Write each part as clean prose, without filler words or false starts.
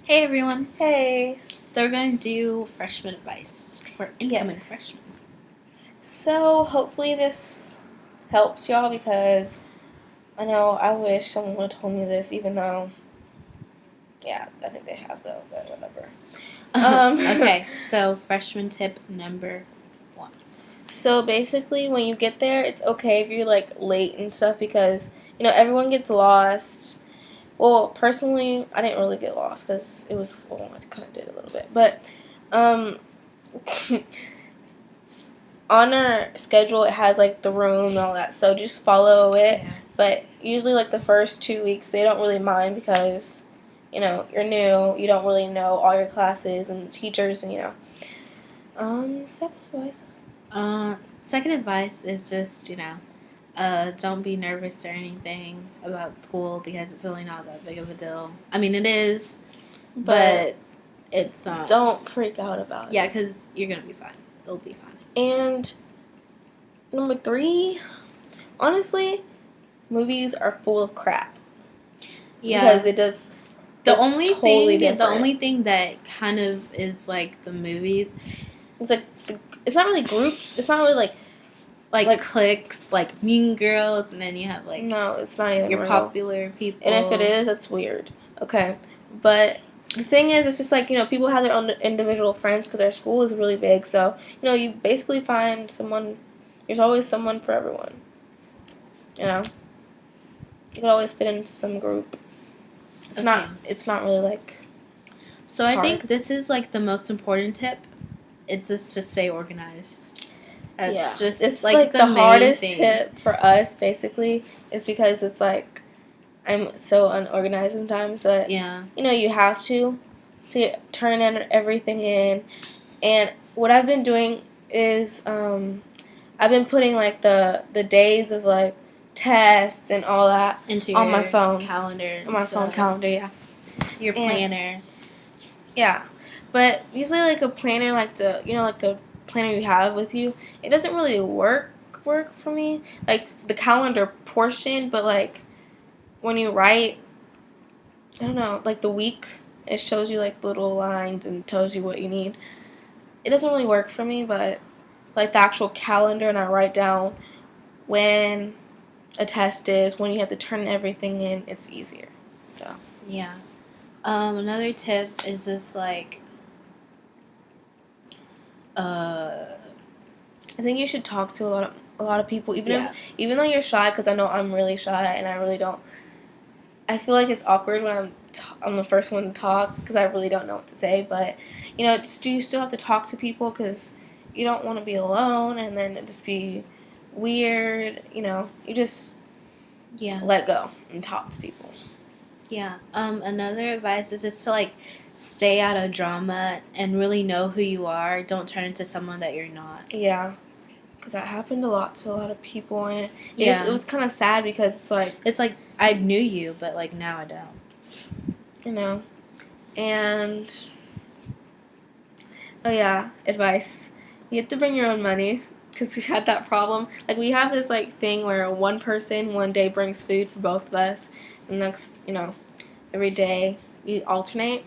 Hey everyone. Hey. So we're going to do freshman advice for incoming freshmen. So hopefully this helps y'all because I know I wish someone would have told me this, even though, I think they have though, but whatever. Okay, so freshman tip number 1. So basically, when you get there, it's okay if you're like late and stuff because everyone gets lost. Well, personally, I didn't really get lost because it was I kind of did a little bit, but on our schedule it has like the room and all that, so just follow it. Yeah. But usually like the first 2 weeks they don't really mind because you're new, you don't really know all your classes and teachers, and second advice. Second advice is just, don't be nervous or anything about school because it's really not that big of a deal. I mean, it is, but it's don't freak out about it. Yeah, because you're going to be fine. It'll be fine. And number 3, honestly, movies are full of crap. Yeah. Because it does. The only thing that kind of is like the movies, it's like it's not really groups. It's not really like cliques, like Mean Girls, and then you have like no, it's not even your real. popular people. And if it is, that's weird. Okay, but the thing is, it's just like people have their own individual friends because our school is really big. So you basically find someone. There's always someone for everyone. You can always fit into some group. It's not really like. So hard. I think this is like the most important tip. It's just to stay organized. It's like the hardest tip for us basically is because it's like I'm so unorganized sometimes that you have to turn everything in. And what I've been doing is I've been putting like the days of like tests and all that into on my phone calendar. On my phone calendar, Your planner. Yeah. But usually like a planner like the planner you have with you, it doesn't really work for me. Like the calendar portion, but like when you write, I don't know, like the week, it shows you like little lines and tells you what you need. It doesn't really work for me, but like the actual calendar, and I write down when a test is, when you have to turn everything in, it's easier. So yeah. Another tip is just like I think you should talk to a lot of people, even though you're shy, because I know I'm really shy and I really don't. I feel like it's awkward when I'm the first one to talk because I really don't know what to say. But you still have to talk to people because you don't want to be alone, and then it just be weird. You just let go and talk to people. Yeah. Another advice is just to like stay out of drama and really know who you are. Don't turn into someone that you're not. Yeah. Because that happened a lot to a lot of people, and it was kind of sad because it's like I knew you, but like now I don't. And advice: you have to bring your own money because we had that problem. Like we have this like thing where one person one day brings food for both of us, and next every day we alternate,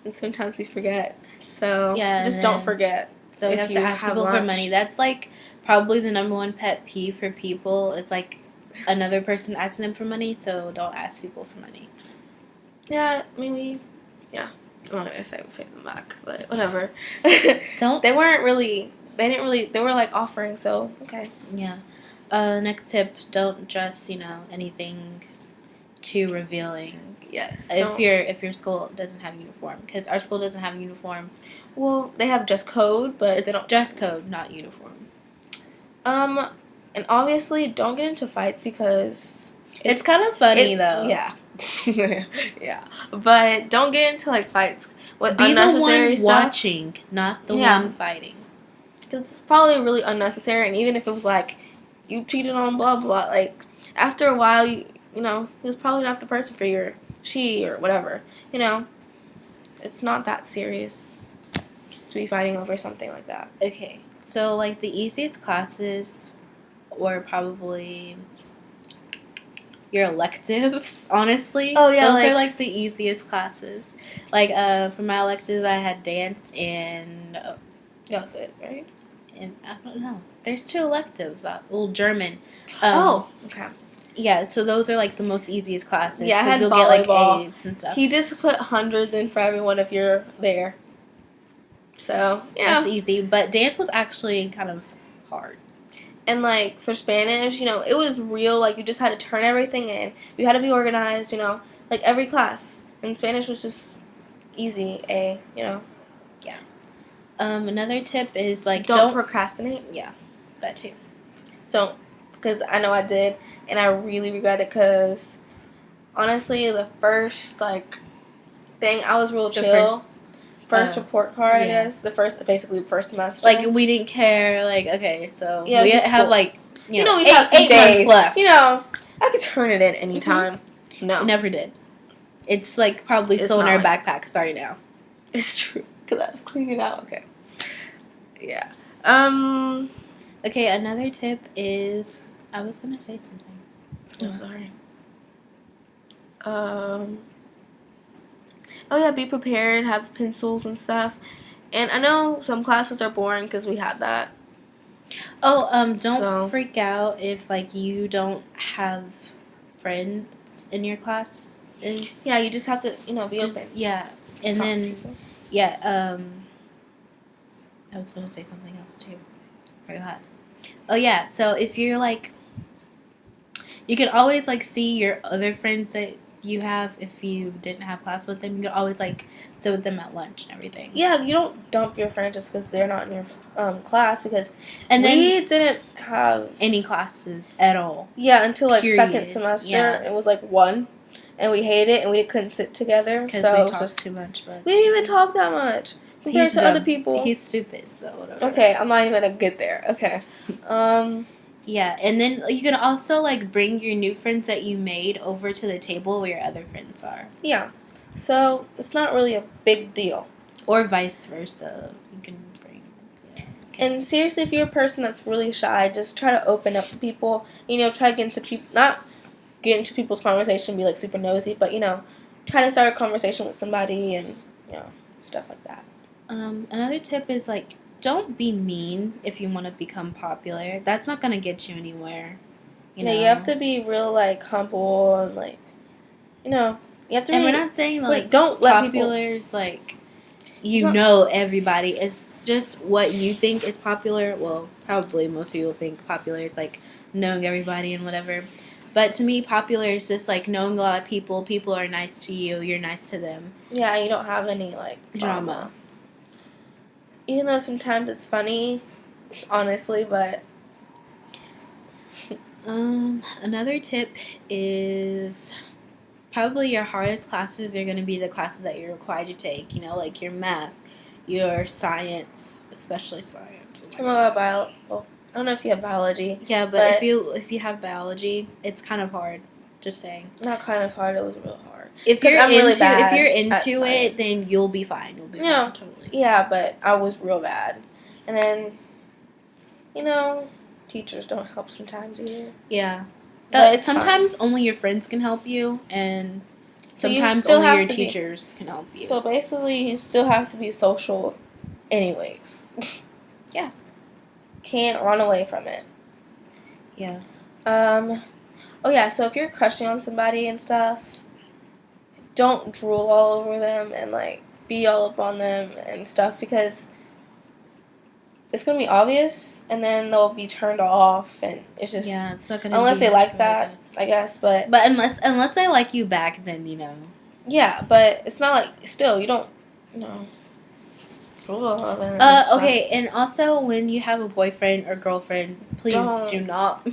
and sometimes we forget. So just don't forget. So you have to ask people for money. That's like probably the number one pet peeve for people. It's like another person asking them for money, so don't ask people for money. Yeah, maybe. Yeah, I'm not gonna say we pay them back, but whatever. They weren't really. They didn't really. They were like offering, so okay. Yeah. Next tip: don't dress anything too revealing. Yes. If your school doesn't have uniform, because our school doesn't have uniform. Well, they have dress code, but they don't dress code, not uniform. And obviously, don't get into fights because it's kind of funny though. Yeah. Yeah. But don't get into like fights with Be unnecessary the one stuff. Watching, not the one fighting. Because it's probably really unnecessary, and even if it was like you cheated on blah blah, like after a while he was probably not the person for she or whatever. It's not that serious to be fighting over something like that. Okay, so like the easiest classes were probably your electives, honestly. Oh, yeah, Those are, like- like, the easiest classes. Like, for my electives, I had dance and... That's it, right? and I don't know. There's 2 electives. German. Okay. Yeah, so those are, like, the most easiest classes. Yeah, I had you'll volleyball. get, like, A's and stuff. He just put hundreds in for everyone if you're there. So, yeah. That's easy. But dance was actually kind of hard. And, like, for Spanish, you know, it was real. Like, you just had to turn everything in. You had to be organized, you know. Like, every class. And Spanish was just easy, you know. Yeah. Another tip is, like, don't procrastinate. Yeah, that too. Don't. Because I know I did. And I really regret it because, honestly, the first, like, thing, I was real chill. First report card, yeah. I guess. Basically the first semester. Like, we didn't care. Like, okay, so yeah, we have, like, you know, we have some 8 days months left. You know, I could turn it in anytime. Mm-hmm. No. Never did. It's, like, probably still in our backpack starting now. It's true. Because I was cleaning it out. Okay. Yeah. Okay, another tip is... I was going to say something. I'm sorry. Oh, yeah, be prepared, have pencils and stuff. And I know some classes are boring because we had that. Oh, don't freak out if, like, you don't have friends in your class. Yeah, you just have to, you know, be open. Yeah, and then, yeah, I was going to say something else, too. Forgot. Oh, yeah, so if you're, like, you can always, like, see your other friends that you have if you didn't have class with them. You can always, like, sit with them at lunch and everything. Yeah, you don't dump your friends just because they're not in your class because we didn't have any classes at all. Yeah, until, like, second semester. Yeah. It was, like, 1. And we hated it and we couldn't sit together. Because we talked too much. But we didn't even talk that much compared to other people. He's stupid, so whatever. Okay, I'm not even going to get there. Okay. Yeah, and then you can also, like, bring your new friends that you made over to the table where your other friends are. Yeah. So, it's not really a big deal. Or vice versa. You can bring... Yeah. Okay. And seriously, if you're a person that's really shy, just try to open up to people. You know, try to get into people... Not get into people's conversation, be, like, super nosy, but, you know, try to start a conversation with somebody and, you know, stuff like that. Another tip is, like, don't be mean if you want to become popular. That's not going to get you anywhere. You know? You have to be real, like, humble and, like, you know, you have to And we're not saying, like, don't let popular's, like, you know everybody. It's just what you think is popular. Well, probably most people think popular is, like, knowing everybody and whatever. But to me, popular is just, like, knowing a lot of people. People are nice to you. You're nice to them. Yeah, you don't have any, like, drama. Even though sometimes it's funny, honestly, but... Another tip is probably your hardest classes are going to be the classes that you're required to take. You know, like your math, your science, especially science. Oh my god, I don't know if you have biology. Yeah, but if you have biology, it's kind of hard. Just saying. Not kind of hard, it was real hard. If you're into it, then you'll be fine. You'll be fine, totally. Yeah, but I was real bad. And then, you know, teachers don't help sometimes either. Yeah. Sometimes only your friends can help you, and sometimes only your teachers can help you. So basically, you still have to be social anyways. Yeah. Can't run away from it. Yeah. Oh yeah, so if you're crushing on somebody and stuff, don't drool all over them and, like, be all up on them and stuff because it's going to be obvious and then they'll be turned off and it's just... Yeah, it's not going to unless they like that, I guess, but... But unless they like you back, then, you know. Yeah, but it's not like... Still, you don't... No. Okay, and also when you have a boyfriend or girlfriend, please do not...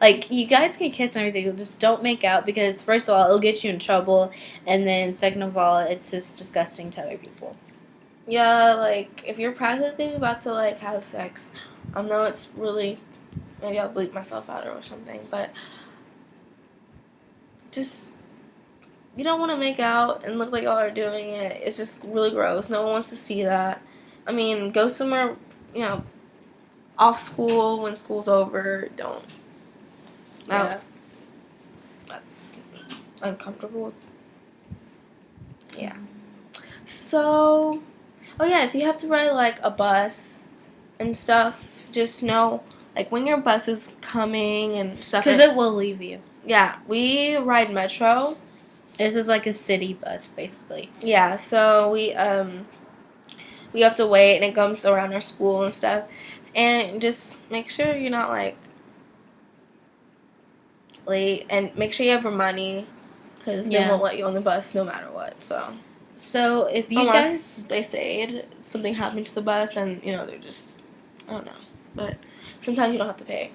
Like, you guys can kiss and everything, just don't make out because, first of all, it'll get you in trouble, and then, second of all, it's just disgusting to other people. Yeah, like, if you're practically about to, like, have sex, I know it's really, maybe I'll bleep myself out or something, but just, you don't want to make out and look like y'all are doing it. It's just really gross. No one wants to see that. I mean, go somewhere, you know, off school when school's over. Don't. Yeah. That's uncomfortable. Yeah. So, oh yeah, if you have to ride like a bus and stuff, just know like when your bus is coming and stuff. Because it will leave you. Yeah, we ride Metro. This is like a city bus, basically. Yeah, so we have to wait, and it comes around our school and stuff. And just make sure you're not like late, and make sure you have your money, because they won't let you on the bus no matter what. So if you unless guys they say something happened to the bus, and they're just, I don't know, but sometimes you don't have to pay.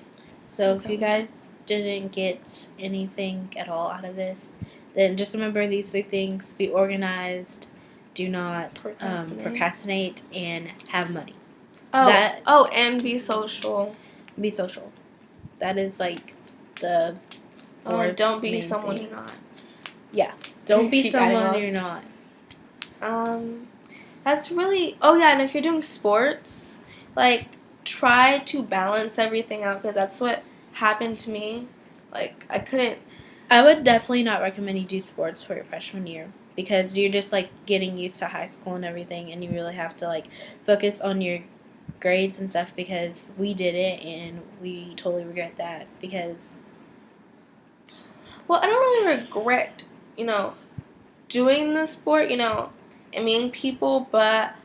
So if you guys didn't get anything at all out of this, then just remember these 3 things: be organized, do not procrastinate, and have money. And be social. Be social. That is like the don't be someone you're not. Yeah, don't be someone you're not. That's really. Oh yeah, and if you're doing sports, like try to balance everything out, because that's what happened to me. Like I couldn't. I would definitely not recommend you do sports for your freshman year, because you're just like getting used to high school and everything, and you really have to like focus on your grades and stuff, because we did it and we totally regret that, because well, I don't really regret doing the sport and meeting people, but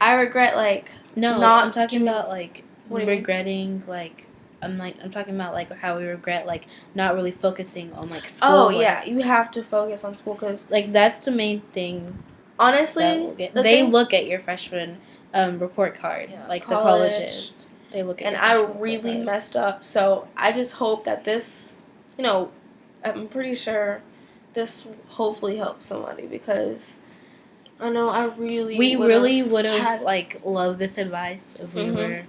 I regret like I'm talking about like regretting like I'm talking about like how we regret like not really focusing on like school. Oh yeah, you have to focus on school, because like that's the main thing. Honestly, they look at your freshman report card, like the colleges. They look at. And I really messed up, so I just hope that this, I'm pretty sure this hopefully helps somebody, because I know we really would have like loved this advice if we were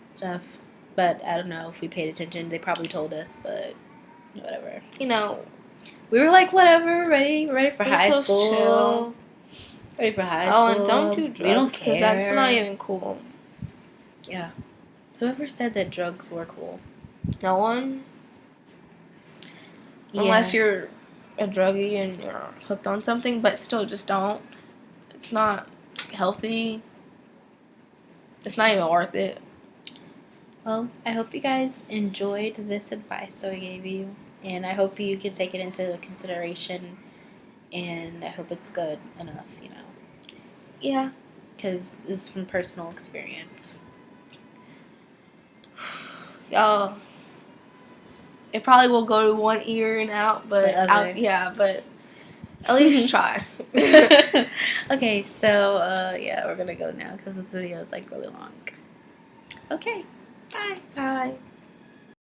stuff. But I don't know if we paid attention. They probably told us, but whatever. We were like, whatever, ready for high school. Chill. Ready for high school. Oh, and don't do drugs. We don't care. Because that's not even cool. Yeah. Whoever said that drugs were cool? No one. Yeah. Unless you're a druggie and you're hooked on something, but still just don't. It's not healthy. It's not even worth it. Well, I hope you guys enjoyed this advice that we gave you, and I hope you can take it into consideration, and I hope it's good enough, Yeah. Because it's from personal experience. Y'all, it probably will go to one ear and out, but but at least try. Okay, so we're gonna go now because this video is like really long. Okay. Bye. Bye.